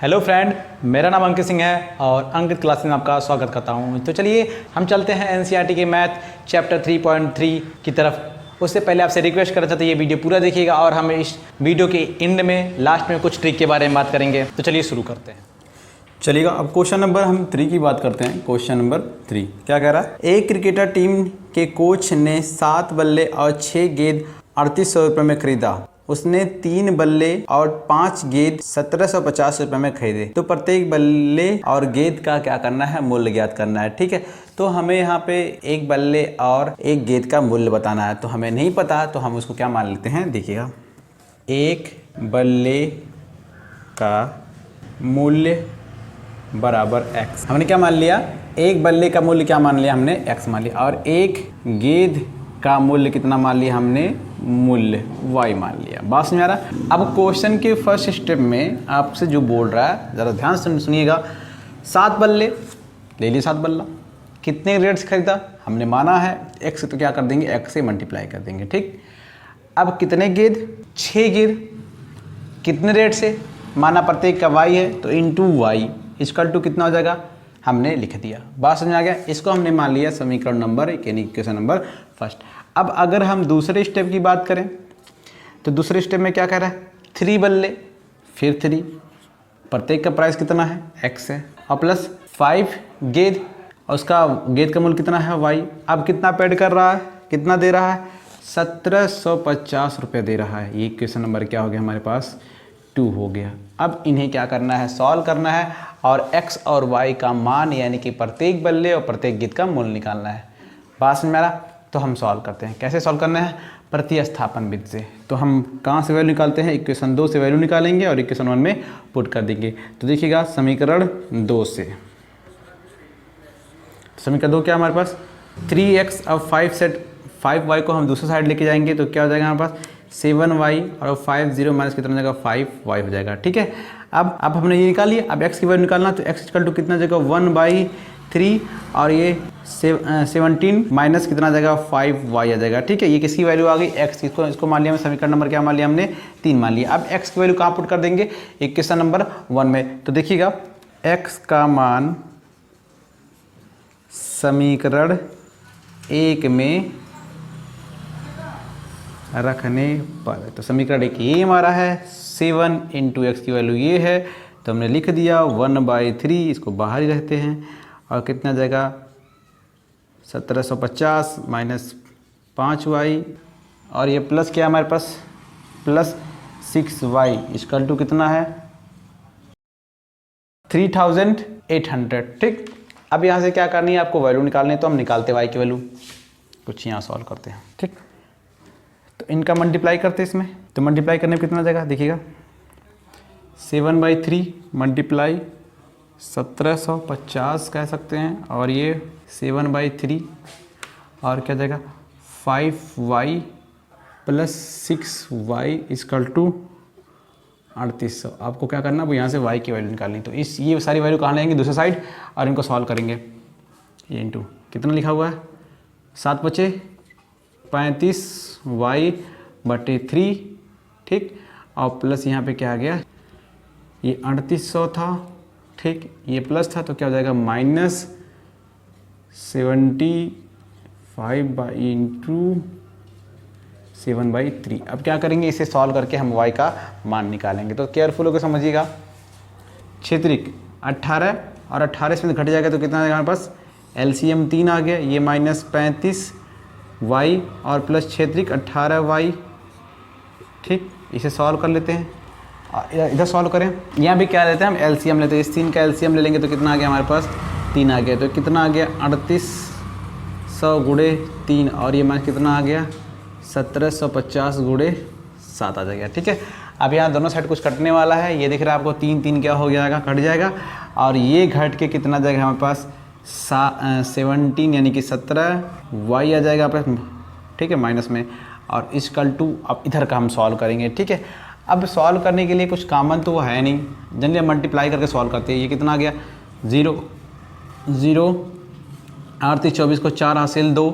Hello friend, मेरा नाम अंकित सिंह है और अंकित क्लासेस में आपका स्वागत करता हूं। तो चलिए हम चलते हैं एनसीईआरटी के मैथ चैप्टर 3.3 की तरफ। उससे पहले आपसे रिक्वेस्ट करना चाहते हैं ये वीडियो पूरा देखिएगा और हम इस वीडियो के एंड में लास्ट में कुछ ट्रिक के बारे में बात करेंगे। तो चलिए शुरू करते हैं। चलिएगा, अब क्वेश्चन नंबर हम 3 की बात करते हैं। क्वेश्चन नंबर 3 क्या कह रहा है? एक क्रिकेटर टीम के कोच ने 7 बल्ले और 6 गेंद 3800 रुपये में खरीदा। उसने 3 बल्ले और 5 गेंद 1750 रुपये में खरीदे। तो प्रत्येक बल्ले और गेंद का क्या करना है? मूल्य ज्ञात करना है। ठीक है, तो हमें यहाँ पे एक बल्ले और एक गेंद का मूल्य बताना है। तो हमें नहीं पता तो हम उसको क्या मान लेते हैं, देखिएगा। एक बल्ले का मूल्य बराबर x। हमने क्या मान लिया? एक बल्ले का मूल्य क्या मान लिया हमने? x मान लिया। और एक गेंद का मूल्य कितना मान लिया हमने? मूल्य y मान लिया। बात समझ आ रहा? अब क्वेश्चन के फर्स्ट स्टेप में आपसे जो बोल रहा है ज़रा ध्यान से सुनिएगा। 7 बल्ले ले लिए, 7 बल्ला। कितने रेट से खरीदा? हमने माना है x, तो क्या कर देंगे? x से मल्टीप्लाई कर देंगे। ठीक, अब कितने गेंद? 6 गेंद। कितने रेट से? माना प्रत्येक का y है तो इंटू वाई इक्वल टू कितना हो जाएगा? हमने लिख दिया। बात समझ आ गया? इसको हमने मान लिया समीकरण नंबर यानी इक्वेशन नंबर फर्स्ट। अब अगर हम दूसरे स्टेप की बात करें तो दूसरे स्टेप में क्या कह रहा है? 3 बल्ले फिर 3, प्रत्येक का प्राइस कितना है? x है, और प्लस 5 गेंद और उसका गेंद का मूल्य कितना है? y। अब कितना पेड कर रहा है? कितना दे रहा है? 1750 रुपये दे रहा है। ये इक्वेशन नंबर क्या हो गया हमारे पास? 2 हो गया। अब इन्हें क्या करना है? सॉल्व करना है और x और y का मान यानी कि प्रत्येक बल्ले और प्रत्येक गेंद का मूल्य निकालना है। बात समझ में आ रहा? तो हम सॉल्व करते हैं। कैसे सॉल्व करना है? प्रतिस्थापन विधि से। तो हम कहाँ से वैल्यू निकालते हैं? इक्वेशन 2 से वैल्यू निकालेंगे और इक्वेशन 1 में पुट कर देंगे। तो देखिएगा समीकरण 2 से, समीकरण 2 क्या हमारे पास? 3x। अब 5 सेट 5y को हम दूसरी साइड लेके जाएंगे तो क्या हो जाएगा हमारे पास? 7y और 5 0 माइनस कितना हो जाएगा? 5y हो जाएगा। ठीक है, अब हमने ये निकाल लिया। अब x की वैल्यू निकालना, तो x इक्वल टू कितना जाएगा? 1/3 और ये 17 माइनस कितना जाएगा? 5y आ जाएगा। ठीक है, ये किसकी वैल्यू आ गई? x। इसको मान लिया हमने, समीकरण नंबर क्या मान लिया हमने? 3 मान लिया। अब x की वैल्यू कहाँ पुट कर देंगे? इक्वेशन नंबर 1 में। तो देखिएगा x का मान समीकरण 1 में रखने पर, तो समीकरण 1 ये हमारा है। 7 इंटू एक्स की वैल्यू ये है, तो हमने लिख दिया 1/3। इसको बाहर ही रहते हैं और कितना जाएगा? 1750 माइनस 5y और ये प्लस क्या हमारे पास? प्लस 6y इक्वल टू कितना है? 3800। ठीक, अब यहाँ से क्या करनी है आपको? वैल्यू निकालनी है। तो हम निकालते y की वैल्यू, कुछ यहाँ सॉल्व करते हैं। ठीक, तो इनका मल्टीप्लाई करते हैं इसमें, तो मल्टीप्लाई करने में कितना जाएगा? देखिएगा 7/3 मल्टीप्लाई 1750 कह सकते हैं, और ये 7/3 और क्या जाएगा? 5y plus 6y equal to 3800। आपको क्या करना? वो यहाँ से y की वैल्यू निकालनी। तो ये सारी वैल्यू कहाँ लेंगे? दूसरे साइड, और इनको सॉल्व करेंगे। ये इंटू कितना लिखा हुआ है? 7 बचे 35y/3। ठीक, और प्लस यहाँ पे क्या आ गया? ये 3800 था। ठीक, ये प्लस था तो क्या हो जाएगा? Minus 75 into 7/3। अब क्या करेंगे? इसे सॉल्व करके हम y का मान निकालेंगे। तो केयरफुल होकर समझिएगा। क्षेत्रिक 18 और 18 इसमें घट जाएगा तो कितना आएगा हमारे पास? LCM 3 आ गया। ये माइनस 35y और प्लस क्षेत्रिक 18y। ठीक, इसे सॉल्व कर लेते हैं। इधर सॉल्व करें, यहाँ भी क्या लेते हैं हम? LCM लेते हैं। इस 3 का LCM ले लेंगे तो कितना आ गया हमारे पास? 3 आ गया। तो कितना आ गया? 3800 गुणे 3 और ये माइनस कितना आ गया? 1750 गुणे 7 आ जाएगा। ठीक है, अब यहाँ दोनों साइड कुछ कटने वाला है। ये दिख रहा है आपको 3 क्या हो जाएगा? कट जाएगा। और ये घट के कितना जाएगा हमारे पास? 17 यानी कि 17y आ जाएगा आपके। ठीक है, माइनस में, और इक्वल टू अब इधर का हम सॉल्व करेंगे। ठीक है, अब सॉल्व करने के लिए कुछ कॉमन तो वो है नहीं, जनरली मल्टीप्लाई करके सॉल्व करते हैं। ये कितना आ गया? 0 0 8 3 24 को 4 हासिल 2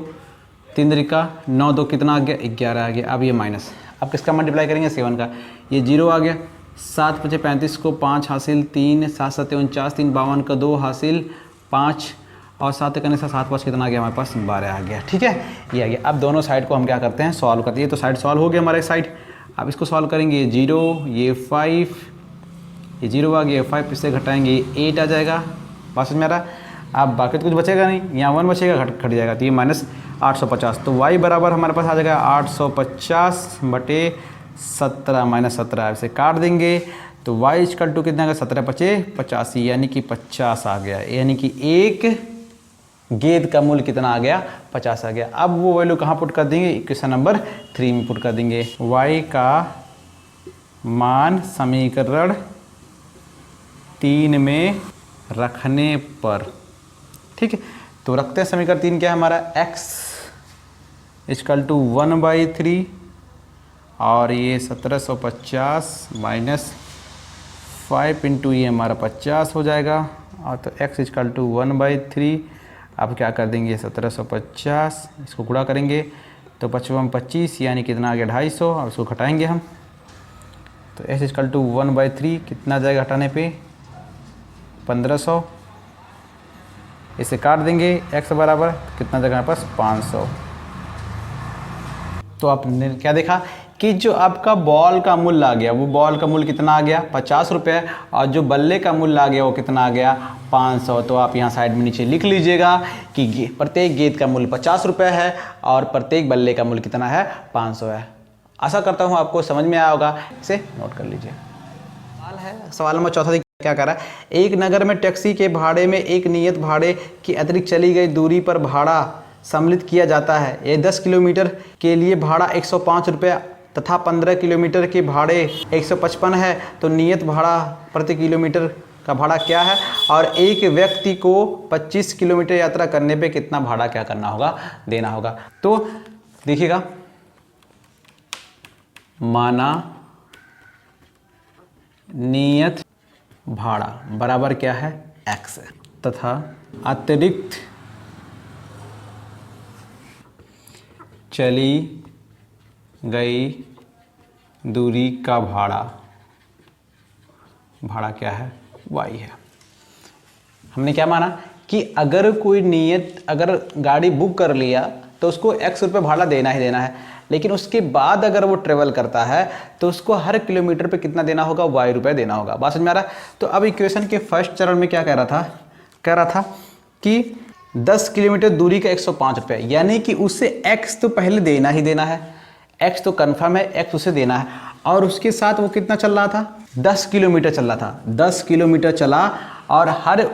3 तरीका 9 2 कितना आ गया? 11 आ गया। अब ये माइनस, अब किसका मल्टीप्लाई करेंगे? 7 का। ये 0 आ गया, 7 5 35 को 5 हासिल, 3 7 7 49, 3 52 का 2 हासिल, 5 और 7 करने से 7 5 कितना आ गया हमारे पास 12 आ गया। ठीक है, ये आ गया। अब दोनों साइड को हम क्या करते हैं, सॉल्व करते हैं। ये तो साइड सॉल्व हो गया हमारे साइड। अब इसको सॉल्व करेंगे, 0 ये 5 ये 0 आ गया, 5 इससे घटाएंगे 8 आ जाएगा पास में मेरा। अब बाकी तो कुछ बचेगा नहीं, यहाँ 1 बचेगा, घट जाएगा, तो ये माइनस 850। तो y बराबर हमारे पास आ जाएगा 850 बटे 17 माइनस 17, इसे काट देंगे तो y इक्वल टू कितना आ गया, 17 5 85 यानी कि 50 आ गया। यानी कि एक गेंद का मूल्य कितना आ गया, 50 आ गया। अब वो वैल्यू कहाँ पुट कर देंगे, इक्वेशन नंबर 3 में पुट कर देंगे। y का मान समीकरण 3 में रखने पर, ठीक है, तो रखते हैं समीकरण 3 क्या है हमारा, x इक्वल टू 1/3 और ये 1750 माइनस 5 इंटू ये हमारा 50 हो जाएगा, और तो x इक्वल टू 1/3। अब क्या कर देंगे, 1750 इसको गुणा करेंगे तो 55 25 यानी कितना आ गया 250, और इसको घटाएंगे हम तो x इक्वल टू 1/3 कितना जाएगा हटाने पे 1500, इसे काट देंगे x बराबर कितना जाएगा हमारे पास 500। तो आपने क्या देखा कि जो आपका बॉल का मूल्य आ गया, वो बॉल का मूल्य कितना आ गया 50 रुपये, और जो बल्ले का मूल्य आ गया वो कितना आ गया 500। तो आप यहाँ साइड में नीचे लिख लीजिएगा कि प्रत्येक गेंद का मूल्य 50 रुपये है और प्रत्येक बल्ले का मूल्य कितना है 500 है। आशा करता हूँ आपको समझ में आया होगा, इसे नोट कर लीजिए। सवाल है, सवाल नंबर 4 क्या कह रहा है, एक नगर में टैक्सी के भाड़े में एक नियत भाड़े की अतिरिक्त चली गई दूरी पर भाड़ा सम्मिलित किया जाता है। ये 10 किलोमीटर के लिए भाड़ा 105 रुपये तथा 15 किलोमीटर के भाड़े 155 है, तो नियत भाड़ा प्रति किलोमीटर का भाड़ा क्या है, और एक व्यक्ति को 25 किलोमीटर यात्रा करने पे कितना भाड़ा क्या करना होगा, देना होगा। तो देखिएगा, माना नियत भाड़ा बराबर क्या है x तथा अतिरिक्त चली गई दूरी का भाड़ा क्या है y है। हमने क्या माना कि अगर कोई नियत, अगर गाड़ी बुक कर लिया तो उसको x रुपये भाड़ा देना ही देना है, लेकिन उसके बाद अगर वो ट्रेवल करता है तो उसको हर किलोमीटर पे कितना देना होगा, y रुपये देना होगा। बात समझ में आ रहा है। तो अब इक्वेशन के फर्स्ट चरण में क्या कह रहा था कि 10 किलोमीटर दूरी का 105 रुपये, यानी कि उससे x तो पहले देना ही देना है, x तो कन्फर्म है, x उसे देना है, और उसके साथ वो कितना चल रहा था 10 किलोमीटर चल रहा था। 10 किलोमीटर चला और हर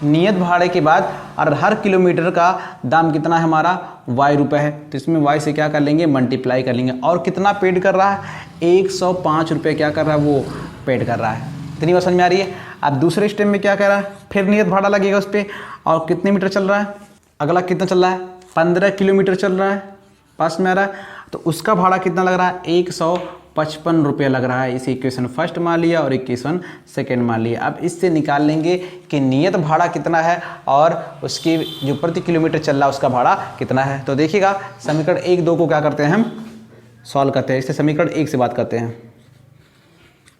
नियत भाड़े के बाद और हर किलोमीटर का दाम कितना है हमारा y रुपये है, तो इसमें y से क्या कर लेंगे, मल्टीप्लाई कर लेंगे। और कितना पेड कर रहा है, 105 रुपये क्या कर रहा है, वो पेड कर रहा है। इतनी बात समझ में आ रही है। अब दूसरे स्टेप में क्या कर रहा है, फिर नियत भाड़ा लगेगा उस पर, और कितने मीटर चल रहा है, अगला कितना चल रहा है 15 किलोमीटर चल रहा है, पास में आ रहा है, तो उसका भाड़ा कितना लग रहा है 155 रुपये लग रहा है। इसे इक्वेशन फर्स्ट मान लिया और इक्वेशन सेकेंड मान लिया। अब इससे निकाल लेंगे कि नियत भाड़ा कितना है और उसकी जो प्रति किलोमीटर चल रहा है उसका भाड़ा कितना है। तो देखिएगा, समीकरण 1 2 को क्या करते हैं, हम सॉल्व करते हैं। इससे समीकरण 1 से बात करते हैं।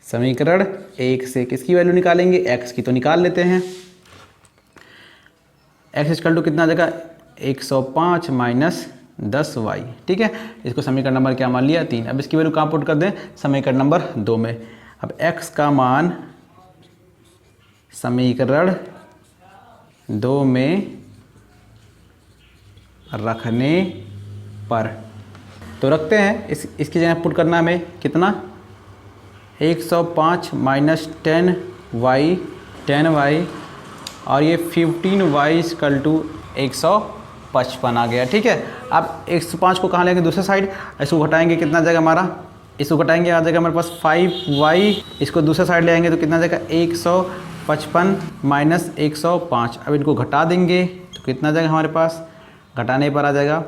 समीकरण 1 से किसकी वैल्यू निकालेंगे, x की, तो निकाल लेते हैं। x इक्वल टू कितना आ जाएगा 105 माइनस 10y, ठीक है। इसको समीकरण नंबर क्या मान लिया 3। अब इसकी वैल्यू कहाँ पुट कर दें, समीकरण नंबर 2 में। अब x का मान समीकरण 2 में रखने पर, तो रखते हैं। इसकी जगह पुट करना हमें कितना, 105 माइनस 10y और ये 15y इक्वल टू 155 आ गया, ठीक है। अब 105 को कहाँ लेंगे, दूसरे साइड, इसको घटाएंगे कितना जाएगा हमारा, इसको घटाएंगे आ जाएगा हमारे पास 5y, इसको दूसरे साइड ले आएंगे तो कितना जाएगा 155 माइनस 105। अब इनको घटा देंगे तो कितना जाएगा हमारे पास, घटाने पर आ जाएगा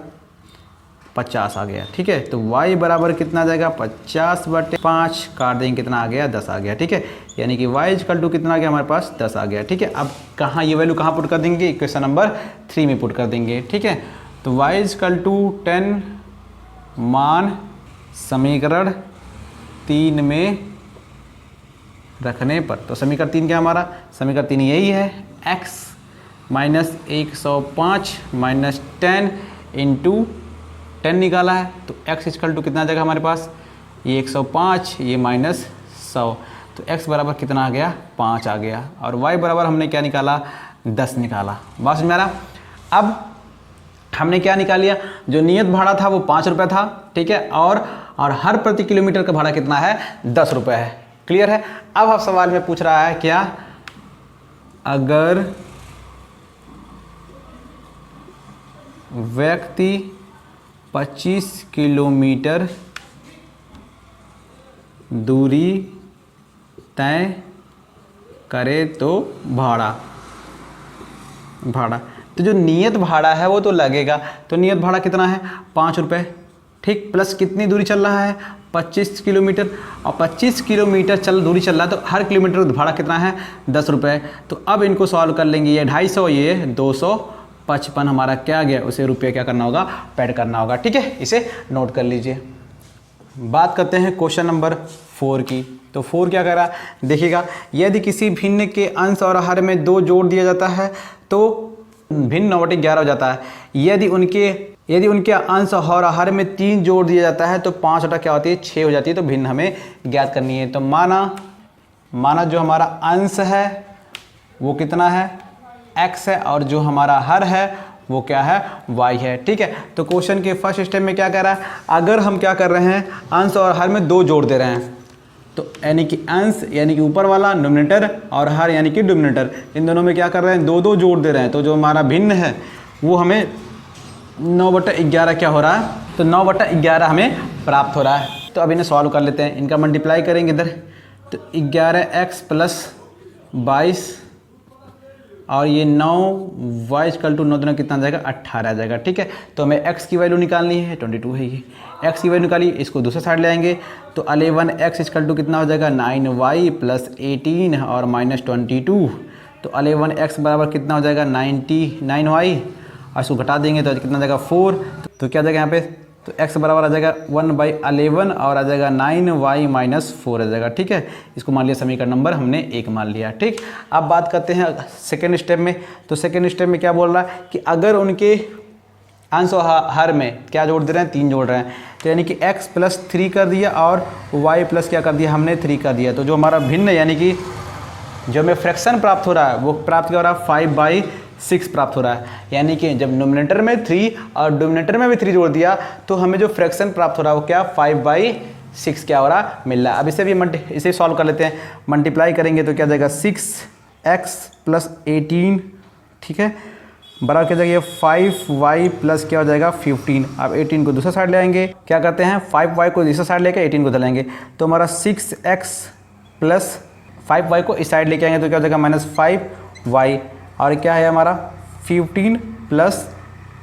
50 आ गया, ठीक है। तो y बराबर कितना आ जाएगा 50/5, काट देंगे कितना आ गया 10 आ गया, ठीक है। यानी कि y इक्वल टू कितना आ गया हमारे पास 10 आ गया, ठीक है। अब कहाँ ये वैल्यू कहाँ पुट कर देंगे, इक्वेशन नंबर 3 में पुट कर देंगे, ठीक है। तो y इक्वल टू 10 मान समीकरण 3 में रखने पर। तो समीकरण 3 क्या हमारा, समीकरण 3 यही है, x माइनस 105 माइनस 10 इंटू 10 निकाला है, तो x इक्वल टू कितना आ जाएगा हमारे पास, ये 105, ये माइनस 100, तो x बराबर कितना आ गया, 5 आ गया, और y बराबर हमने क्या निकाला, 10 निकाला। बात समझ में आ रहा। अब हमने क्या निकाल लिया, जो नियत भाड़ा था वो 5 रुपये था, ठीक है, और हर प्रति किलोमीटर का भाड़ा कितना है, 10 रुपये है। क्लियर है। अब आप सवाल में पूछ रहा है क्या, अगर व्यक्ति 25 किलोमीटर दूरी तय करे तो भाड़ा, तो जो नियत भाड़ा है वो तो लगेगा, तो नियत भाड़ा कितना है, 5 रुपये, ठीक, प्लस कितनी दूरी चल रहा है, 25 किलोमीटर, और 25 किलोमीटर दूरी चल रहा है, तो हर किलोमीटर भाड़ा कितना है, 10 रुपये। तो अब इनको सॉल्व कर लेंगे, ये 250, ये 255 हमारा क्या गया, उसे रुपये क्या करना होगा, पैड करना होगा, ठीक है, इसे नोट कर लीजिए। बात करते हैं क्वेश्चन नंबर 4 की। तो 4 क्या कह रहा है, देखिएगा, यदि किसी भिन्न के अंश और हर में 2 जोड़ दिया जाता है तो भिन्न 9/11 हो जाता है। यदि उनके अंश और हर में 3 जोड़ दिया जाता है तो 5 क्या होती है, 6 हो जाती है। तो भिन्न हमें ज्ञात करनी है। तो माना जो हमारा अंश है वो कितना है, x है, और जो हमारा हर है वो क्या है, y है, ठीक है। तो क्वेश्चन के फर्स्ट स्टेप में क्या कह रहा है, अगर हम क्या कर रहे हैं, अंश और हर में 2 जोड़ दे रहे हैं, तो यानी कि अंश यानी कि ऊपर वाला न्यूमरेटर और हर यानी कि डिनोमिनेटर, इन दोनों में क्या कर रहे हैं, 2 जोड़ दे रहे हैं। तो जो हमारा भिन्न है वो हमें 9/11 क्या हो रहा है, तो 9/11 हमें प्राप्त हो रहा है। तो अब इन्हें सॉल्व कर लेते हैं, इनका मल्टीप्लाई करेंगे इधर, तो 11x प्लस 22 और ये 9y इक्वल टू 9 दूना कितना आ जाएगा, 18 आ जाएगा, ठीक है। तो हमें x की वैल्यू निकालनी है, 22 है ये, x की वैल्यू निकाली, इसको दूसरे साइड ले आएंगे, तो 11x इक्वल टू कितना हो जाएगा, 9y प्लस 18 और माइनस 22, तो 11x बराबर कितना हो जाएगा, 99y, और इसको घटा देंगे तो कितना आ जाएगा, 4, तो क्या आ जाएगा यहाँ पे, तो x बराबर आ जाएगा 1/11 और आ जाएगा 9y माइनस 4 आ जाएगा, ठीक है। इसको मान लिया समीकरण नंबर हमने 1 मान लिया, ठीक। अब बात करते हैं सेकेंड स्टेप में। तो सेकेंड स्टेप में क्या बोल रहा है कि अगर उनके अंश और हर में क्या जोड़ दे रहे हैं, 3 जोड़ रहे हैं, तो यानी कि x प्लस 3 कर दिया और y प्लस क्या कर दिया, हमने 3 कर दिया। तो जो हमारा भिन्न यानी कि जो हमें फ्रैक्शन प्राप्त हो रहा है वो प्राप्त क्या हो रहा है, 5/6 प्राप्त हो रहा है। यानी कि जब नोमिनेटर में 3 और डिनोमिनेटर में भी 3 जोड़ दिया तो हमें जो फ्रैक्शन प्राप्त हो रहा है वो क्या, 5/6 क्या हो रहा, मिल रहा है। अब इसे भी इसे सॉल्व कर लेते हैं, मल्टीप्लाई करेंगे तो क्या जाएगा, 6x प्लस 18, ठीक है, बराबर क्या जाएगा, 5y प्लस क्या हो जाएगा, 15। अब 18 को दूसरा साइड ले आएंगे, क्या करते हैं, 5y को दूसरा साइड लेकर 18 को उधर लाएंगे, तो हमारा 6x प्लस 5y को इस साइड लेके आएंगे तो क्या हो जाएगा, माइनस 5y, और क्या है हमारा 15 प्लस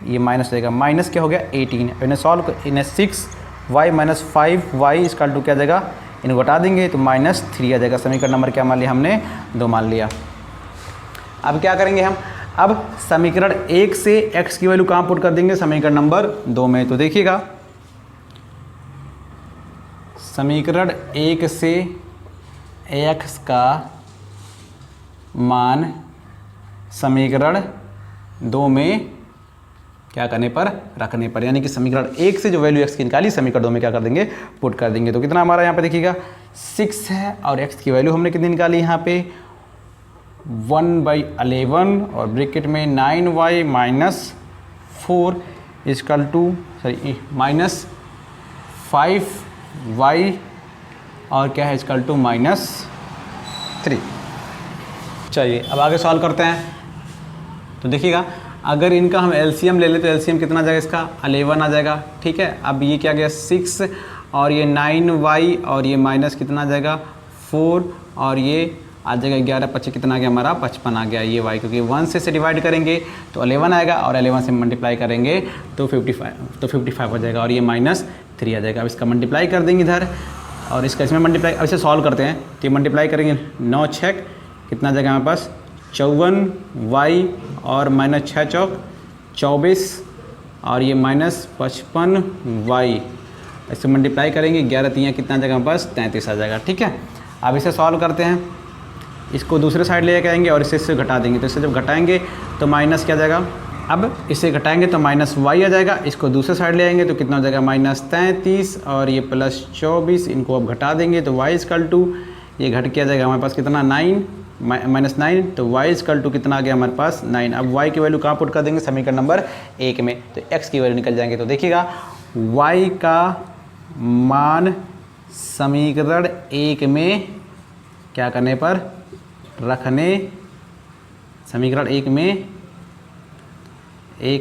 ये माइनस हो जाएगा, माइनस क्या हो गया 18। इन्हें सॉल्व, इन्हें 6y माइनस 5y इसका टू क्या जाएगा, इन्हें घटा देंगे तो माइनस 3 आ जाएगा। समीकरण नंबर क्या मान लिया हमने, 2 मान लिया। अब क्या करेंगे हम, अब समीकरण 1 से x की वैल्यू कहाँ पुट कर देंगे, समीकरण नंबर 2 में। तो देखिएगा, समीकरण 1 से x का मान समीकरण 2 में क्या करने पर, रखने पर, यानी कि समीकरण 1 से जो वैल्यू x की निकाली समीकरण 2 में क्या कर देंगे, पुट कर देंगे। तो कितना हमारा यहाँ पे देखिएगा 6 है और x की वैल्यू हमने कितनी निकाली यहाँ पे 1/11 और ब्रैकेट में 9y minus 4 equal to minus 5y और क्या है इक्वल टू माइनस 3। चलिए अब आगे सॉल्व करते हैं। तो देखिएगा, अगर इनका हम एलसीएम ले लें तो एलसीएम कितना आ जाएगा, इसका 11 आ जाएगा, ठीक है। अब ये क्या गया 6 और ये 9y और ये माइनस कितना आ जाएगा 4 और ये आ जाएगा 11 25 कितना आ गया हमारा 55 आ गया ये y, क्योंकि 1 से डिवाइड करेंगे तो 11 आएगा और 11 से मल्टीप्लाई करेंगे तो 55 हो जाएगा और ये माइनस 3 आ जाएगा। अब इसका मल्टीप्लाई कर देंगे इधर और इसका इसमें मल्टीप्लाई, अब इसे सॉल्व करते हैं तो ये मल्टीप्लाई करेंगे 9 6 कितना आ जाएगा हमारे पास 54y और माइनस 6 चौक 24 और ये माइनस 55y, इससे मल्टीप्लाई करेंगे 11 3 कितना आ जाएगा हमारे पास 33 आ जाएगा, ठीक है। अब इसे सॉल्व करते हैं, इसको दूसरे साइड ले आएंगे और इससे घटा देंगे, तो इससे जब घटाएंगे तो माइनस क्या जाएगा, अब इसे घटाएंगे तो माइनस वाई आ जाएगा, इसको दूसरे साइड ले आएंगे तो कितना हो जाएगा -33 और ये +24, इनको अब घटा देंगे तो y इक्वल टू, ये घट के आ जाएगा हमारे पास कितना 9 -9, तो y इक्वल टू कितना आ गया हमारे पास 9। अब y की वैल्यू कहाँ पुट कर देंगे, समीकरण नंबर 1 में, तो x की वैल्यू निकल जाएंगे। तो देखिएगा y का मान समीकरण 1 में क्या करने पर रखने, समीकरण 1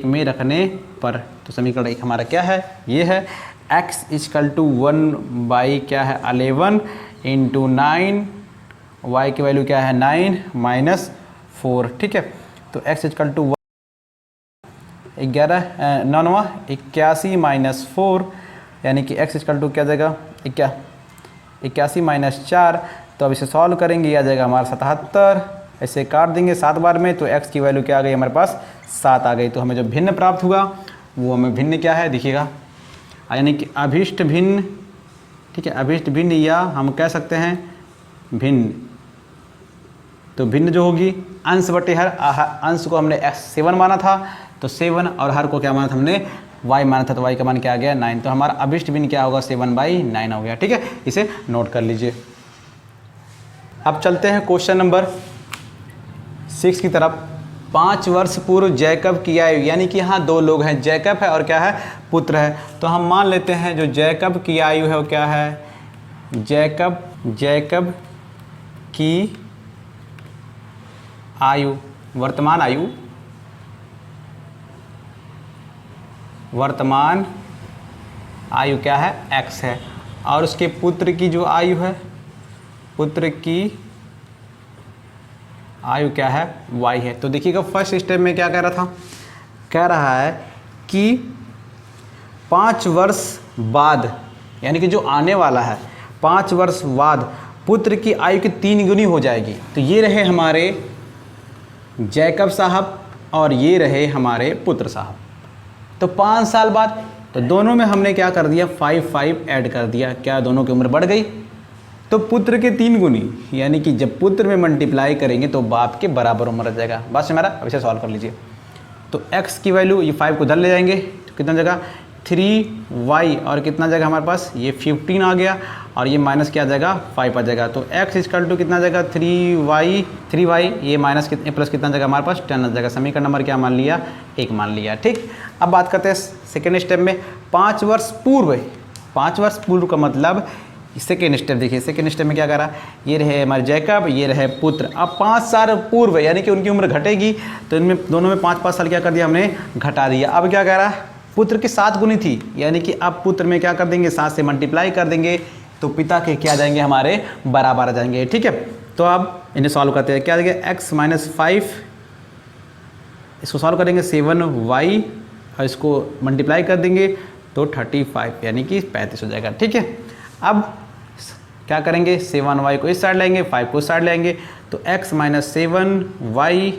में रखने पर, तो समीकरण 1 हमारा क्या है, ये है x इक्वल टू 1 क्या है 11 इंटू 9, y की वैल्यू क्या है 9 -4, ठीक है। तो x इक्वल टू 81 -4, यानी कि x इक्वल टू क्या जाएगा 81 -4, तो अब इसे सॉल्व करेंगे, ये आ जाएगा हमारा 77, ऐसे काट देंगे 7 बार में, तो x की वैल्यू क्या आ गई हमारे पास 7 आ गई। तो हमें जो भिन्न प्राप्त हुआ वो हमें भिन्न क्या है देखिएगा, यानी कि अभिष्ट भिन्न, ठीक है, अभिष्ट भिन्न या हम कह सकते हैं भिन्न। तो भिन्न जो होगी अंश बटे हर, अंश को हमने x7 माना था तो 7 और हर को क्या माना था हमने y माना था, तो y का मान क्या आ गया 9, तो हमारा अभिष्ट भिन्न क्या होगा 7/9 हो गया, ठीक है, इसे नोट कर लीजिए। अब चलते हैं क्वेश्चन नंबर 6 की तरफ। 5 वर्ष पूर्व जैकब की आयु, यानी कि यहाँ 2 लोग हैं, जैकब है और क्या है पुत्र है, तो हम मान लेते हैं जो जैकब की आयु है वो क्या है, जैकब की आयु, वर्तमान आयु क्या है x है, और उसके पुत्र की जो आयु है, पुत्र की आयु क्या है y है। तो देखिएगा फर्स्ट स्टेप में क्या कह रहा था, कह रहा है कि 5 वर्ष बाद, यानी कि जो आने वाला है 5 वर्ष बाद पुत्र की आयु की 3 गुनी हो जाएगी। तो ये रहे हमारे जैकब साहब और ये रहे हमारे पुत्र साहब। तो 5 साल बाद, तो दोनों में हमने क्या कर दिया 5 ऐड कर दिया, क्या दोनों की उम्र बढ़ गई, तो पुत्र के 3 गुनी, यानी कि जब पुत्र में मल्टीप्लाई करेंगे तो बाप के बराबर उम्र आ जाएगा। बस हमारा अब इसे सॉल्व कर लीजिए। तो x की वैल्यू, ये 5 को उधर ले जाएंगे तो कितना जगह 3y और कितना जगह हमारे पास ये 15 आ गया, और ये माइनस क्या आ जाएगा 5 आ जाएगा। तो x इक्वल टू कितना जगह 3y, ये माइनस कितने प्लस कितना जगह हमारे पास 10 आ जाएगा। समीकरण नंबर क्या मान लिया 1 मान लिया, ठीक। अब बात करते हैं सेकेंड स्टेप में, 5 वर्ष पूर्व। 5 वर्ष पूर्व का मतलब सेकेंड स्टेप देखिए, सेकेंड स्टेप में क्या करा, ये रहे हमारे जैकब, ये रहे पुत्र। अब 5 साल पूर्व यानी कि उनकी उम्र घटेगी, तो इनमें दोनों में 5 साल क्या कर दिया हमने घटा दिया। अब क्या कह रहा है, पुत्र की 7 गुनी थी, यानी कि अब पुत्र में क्या कर देंगे 7 से मल्टीप्लाई कर देंगे, तो पिता के क्या आ जाएंगे हमारे बराबर आ जाएंगे, ठीक है। तो अब इन्हें सॉल्व करते हैं, क्या आ जाएगा x - 5, इसको सॉल्व करेंगे 7y और इसको मल्टीप्लाई कर देंगे तो 35 यानी कि 35 हो जाएगा, ठीक है। अब क्या करेंगे 7y को इस साइड लाएंगे, 5 को इस साइड लाएंगे, तो x - 7y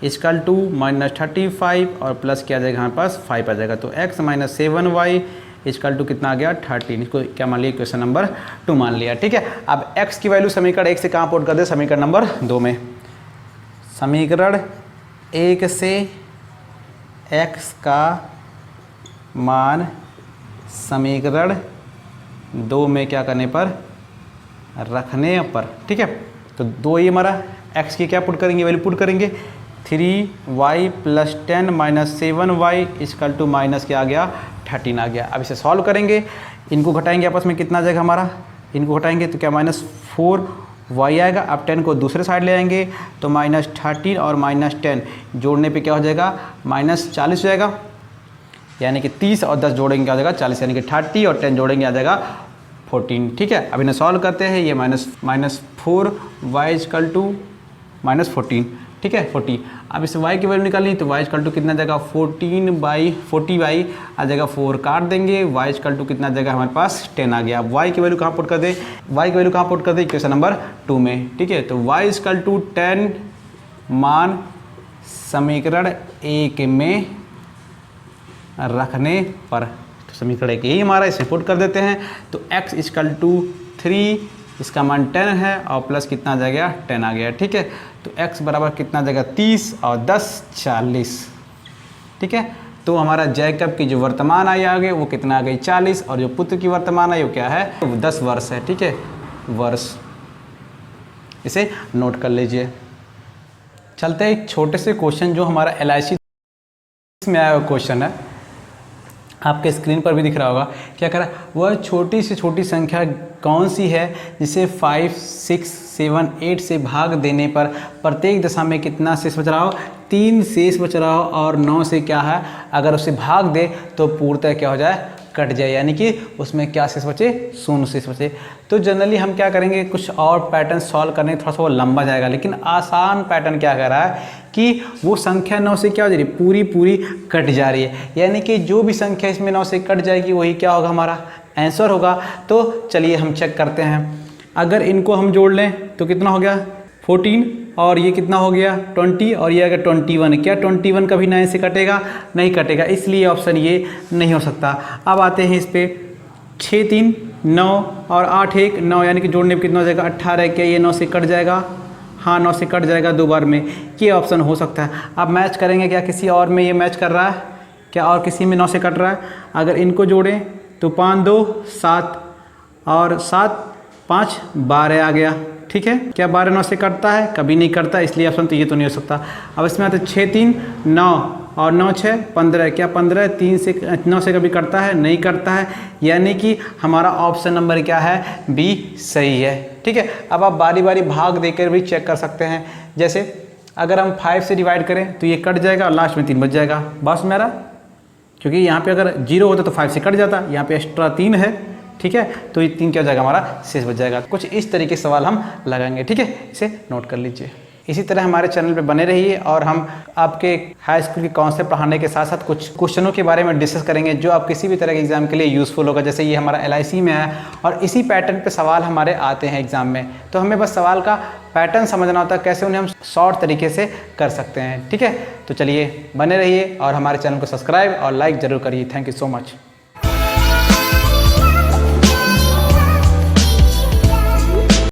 इक्वल टू -35 और प्लस क्या आ जाएगा हमारे पास 5 आ जाएगा। तो x - 7y इक्वल टू कितना आ गया 13, इसको क्या मान लिया क्वेश्चन नंबर 2 मान लिया, ठीक है। अब x की वैल्यू समीकरण 1 से कहाँ पुट कर दे, समीकरण नंबर 2 में। समीकरण 1 से x का मान समीकरण 2 में क्या करने पर रखने पर, ठीक है। तो 2 ये हमारा x की क्या पुट करेंगे वैल्यू पुट करेंगे 3y + 10 - 7y equal to minus क्या आ गया 13 आ गया। अब इसे सॉल्व करेंगे, इनको घटाएंगे आपस में कितना आ जाएगा हमारा, इनको घटाएंगे तो क्या -4y आएगा। अब 10 को दूसरे साइड ले आएंगे तो -13 और -10 जोड़ने पे क्या हो जाएगा -40 हो जाएगा, यानी कि 30 और 10 जोड़ेंगे क्या हो जाएगा 40, यानी कि 30 और 10 जोड़ेंगे आ जाएगा 14, ठीक है। अब इन्हें सॉल्व करते हैं, ये -4y इक्वल टू -14, ठीक है 40। अब इस y की वैल्यू निकालनी तो y इक्वल टू कितना जाएगा 40y आ जाएगा 4 काट देंगे, y इक्वल टू कितना जाएगा हमारे पास 10 आ गया। अब y की वैल्यू कहाँ पुट कर दे, y की वैल्यू कहाँ पुट कर दे क्वेश्चन नंबर 2 में, ठीक है। तो y इक्वल टू 10 मान समीकरण 1 में रखने पर, तो समीकरण 1 यही हमारा, इसे पुट कर देते हैं। तो x इक्वल टू 3 इसका मान 10 है और प्लस कितना आ जाएगा 10 आ गया, ठीक है। तो x बराबर कितना आ जाएगा 30 और 10 40, ठीक है। तो हमारा जैकब की जो वर्तमान आयु आ गई वो कितना आ गई 40 और जो पुत्र की वर्तमान आयु क्या है वो 10 वर्ष है, ठीक है, वर्ष। इसे नोट कर लीजिए। चलते हैं एक छोटे से क्वेश्चन जो हमारा LIC में आया हुआ क्वेश्चन है, आपके स्क्रीन पर भी दिख रहा होगा। क्या करा, वह छोटी से छोटी संख्या कौन सी है जिसे 5, 6, 7, 8 से भाग देने पर प्रत्येक दशा में कितना शेष बच रहा हो, 3 शेष बच रहा हो और 9 से क्या है अगर उसे भाग दे तो पूर्णतः क्या हो जाए, कट जाए, यानी कि उसमें क्या शेष बचे, 0 शेष बचे। तो जनरली हम क्या करेंगे, कुछ और पैटर्न सॉल्व करने थोड़ा सा वो लंबा जाएगा, लेकिन आसान पैटर्न क्या कर रहा है कि वो संख्या 9 से क्या हो जा रही है, पूरी पूरी कट जा रही है, यानी कि जो भी संख्या इसमें 9 से कट जाएगी वही क्या होगा, हमारा आंसर होगा। तो चलिए हम चेक करते हैं। अगर इनको हम जोड़ लें तो कितना हो गया 14 और ये कितना हो गया 20 और ये अगर 21, क्या 21 कभी 9 से कटेगा, नहीं कटेगा, इसलिए ऑप्शन ये नहीं हो सकता। अब आते हैं इस पे 6, 3, 9 और 8, 1, 9, यानी कि जोड़ने पे कितना हो जाएगा 18, क्या ये 9 से कट जाएगा, हाँ 9 से कट जाएगा 2 बार में, ये ऑप्शन हो सकता है। अब मैच करेंगे, क्या किसी और में ये मैच कर रहा है, क्या और किसी में 9 से कट रहा है, अगर इनको जोड़ें तो 5, 2, 7 और 7, 5, 12 आ गया, ठीक है। क्या 12 9 से कटता है, कभी नहीं कटता, इसलिए ऑप्शन तो ये तो नहीं हो सकता। अब इसमें आते 6, 3, 9 और 9, 6, 15, क्या 15 3 से 9 से कभी कटता है, नहीं करता है, यानी कि हमारा ऑप्शन नंबर क्या है, बी सही है, ठीक है। अब आप बारी बारी भाग देकर भी चेक कर सकते हैं। जैसे अगर हम 5 से डिवाइड करें तो ये कट जाएगा और लास्ट में 3 बच जाएगा, बस मेरा, क्योंकि यहाँ पे अगर 0 होता तो 5 से कट जाता, यहाँ पे एक्स्ट्रा 3 है, ठीक है, तो ये 3 क्या हो जाएगा, हमारा शेष बच जाएगा। कुछ इस तरीके के सवाल हम लगाएंगे, ठीक है, इसे नोट कर लीजिए। इसी तरह हमारे चैनल पे बने रहिए और हम आपके हाई स्कूल के कॉन्सेप्ट पढ़ाने के साथ साथ कुछ क्वेश्चनों के बारे में डिस्कस करेंगे जो आप किसी भी तरह के एग्जाम के लिए यूज़फुल होगा। जैसे ये हमारा LIC में है और इसी पैटर्न पे सवाल हमारे आते हैं एग्जाम में, तो हमें बस सवाल का पैटर्न समझना होता है, कैसे उन्हें हम शॉर्ट तरीके से कर सकते हैं, ठीक है। तो चलिए बने रहिए और हमारे चैनल को सब्सक्राइब और लाइक ज़रूर करिए। Thank you so much.